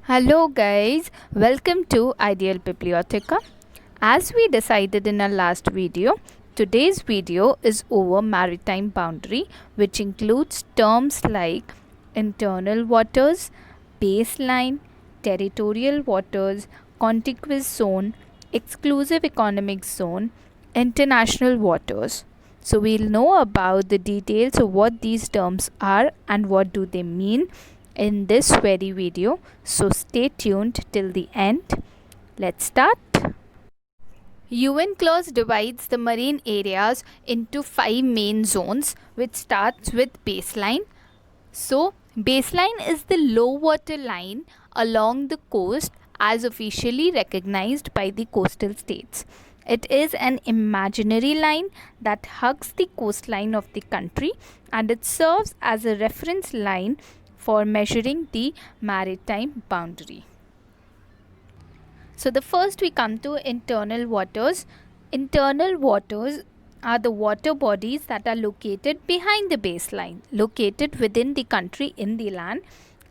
Hello, guys, welcome to Ideal Bibliotheca. As we decided in our last video, today's video is over maritime boundary, which includes terms like internal waters, baseline, territorial waters, contiguous zone, exclusive economic zone, international waters. So we'll know about the details of what these terms are and what do they mean in this very video. So stay tuned till the end. Let's start. UN clause divides the marine areas into 5 main zones, which starts with baseline. So baseline is the low water line along the coast as officially recognized by the coastal states. It is an imaginary line that hugs the coastline of the country, and it serves as a reference line for measuring the maritime boundary. So the first we come to internal waters. Internal waters are the water bodies that are located behind the baseline, located within the country in the land,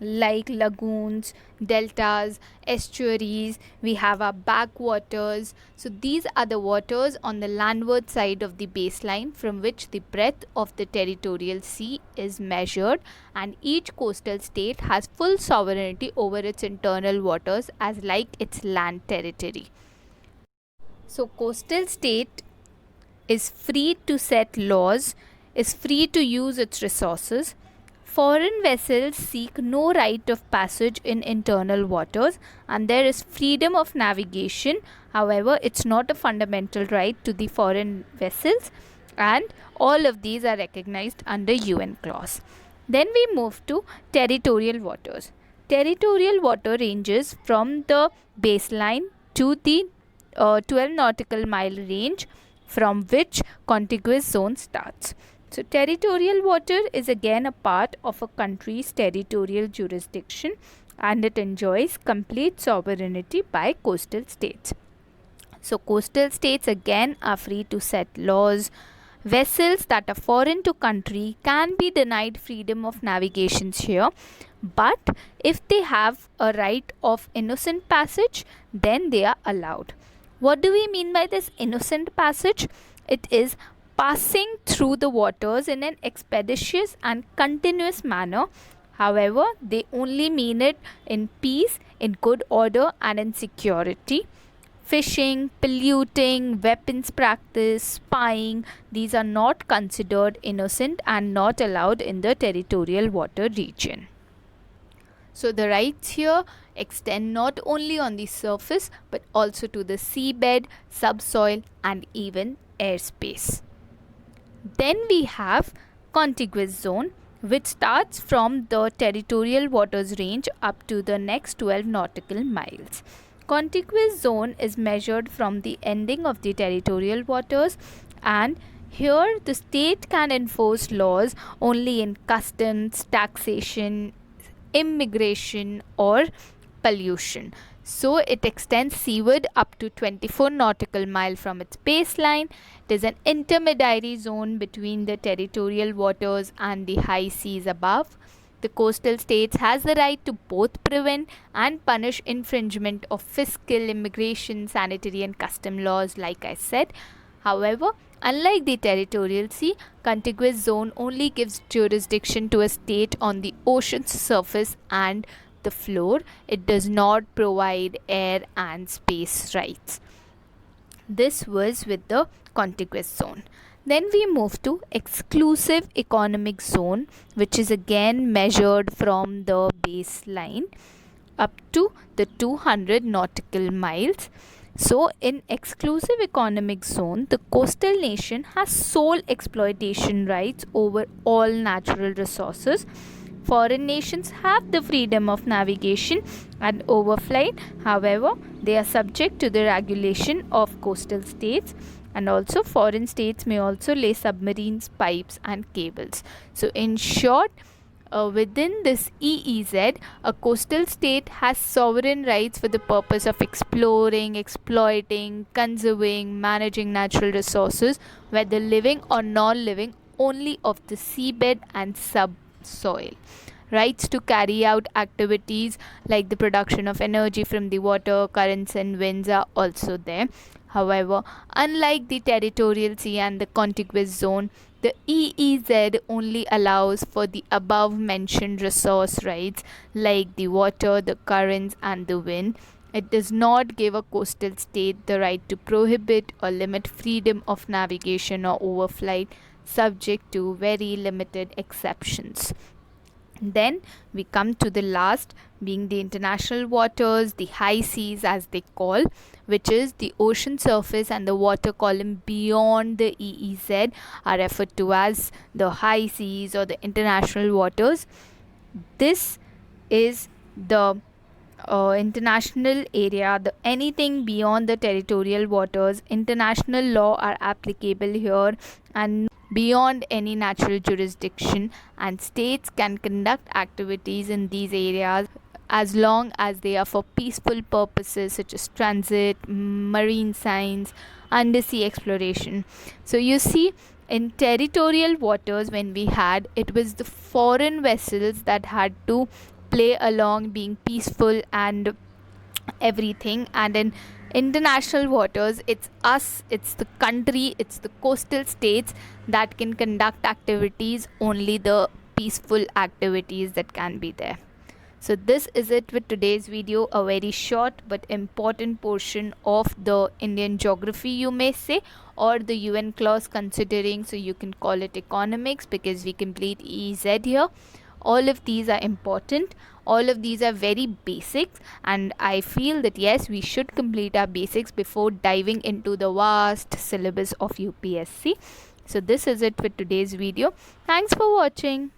like lagoons, deltas, estuaries. We have our backwaters. So these are the waters on the landward side of the baseline from which the breadth of the territorial sea is measured, and each coastal state has full sovereignty over its internal waters as like its land territory. So coastal state is free to set laws, is free to use its resources. Foreign vessels seek no right of passage in internal waters, and there is freedom of navigation. However, it's not a fundamental right to the foreign vessels, and all of these are recognized under UN clause. Then we move to territorial waters. Territorial water ranges from the baseline to the 12 nautical mile range from which contiguous zone starts. So territorial water is again a part of a country's territorial jurisdiction, and it enjoys complete sovereignty by coastal states. So coastal states again are free to set laws. Vessels that are foreign to country can be denied freedom of navigation here, but if they have a right of innocent passage, then they are allowed. What do we mean by this innocent passage? It is passing through the waters in an expeditious and continuous manner. However, they only mean it in peace, in good order, and in security. Fishing, polluting, weapons practice, spying, these are not considered innocent and not allowed in the territorial water region. So the rights here extend not only on the surface but also to the seabed, subsoil, and even airspace. Then we have contiguous zone, which starts from the territorial waters range up to the next 12 nautical miles. Contiguous zone is measured from the ending of the territorial waters, and here the state can enforce laws only in customs, taxation, immigration, or pollution. So it extends seaward up to 24 nautical mile from its baseline. It is an intermediary zone between the territorial waters and the high seas above. The coastal states has the right to both prevent and punish infringement of fiscal, immigration, sanitary, and custom laws, like I said. However, unlike the territorial sea, contiguous zone only gives jurisdiction to a state on the ocean's surface and the floor. It does not provide air and space rights. This was with the contiguous zone. Then we move to exclusive economic zone, which is again measured from the baseline up to the 200 nautical miles. So in exclusive economic zone, the coastal nation has sole exploitation rights over all natural resources. Foreign nations have the freedom of navigation and overflight. However, they are subject to the regulation of coastal states, and also foreign states may also lay submarines, pipes, and cables. So in short, within this EEZ, a coastal state has sovereign rights for the purpose of exploring, exploiting, conserving, managing natural resources, whether living or non-living, only of the seabed and subsoil. rights to carry out activities like the production of energy from the water, currents, and winds are also there. However, unlike the territorial sea and the contiguous zone, the EEZ only allows for the above mentioned resource rights like the water, the currents, and the wind. It does not give a coastal state the right to prohibit or limit freedom of navigation or overflight, subject to very limited exceptions. Then we come to the last, being the international waters, the high seas as they call, which is the ocean surface and the water column beyond the EEZ are referred to as the high seas or the international waters. This is the international area. Anything beyond the territorial waters, international law are applicable here and beyond any natural jurisdiction, and states can conduct activities in these areas as long as they are for peaceful purposes such as transit, marine science, undersea exploration. So you see, in territorial waters, when we had, it was the foreign vessels that had to play along being peaceful and everything, and in international waters, it's us, it's the country, it's the coastal states that can conduct activities, only the peaceful activities that can be there. So this is it with today's video, a very short but important portion of the Indian geography, you may say, or the UN clause considering, so you can call it economics because we complete EEZ here. All of these are important, all of these are very basic, and I feel that yes, we should complete our basics before diving into the vast syllabus of UPSC. So this is it with today's video. Thanks for watching.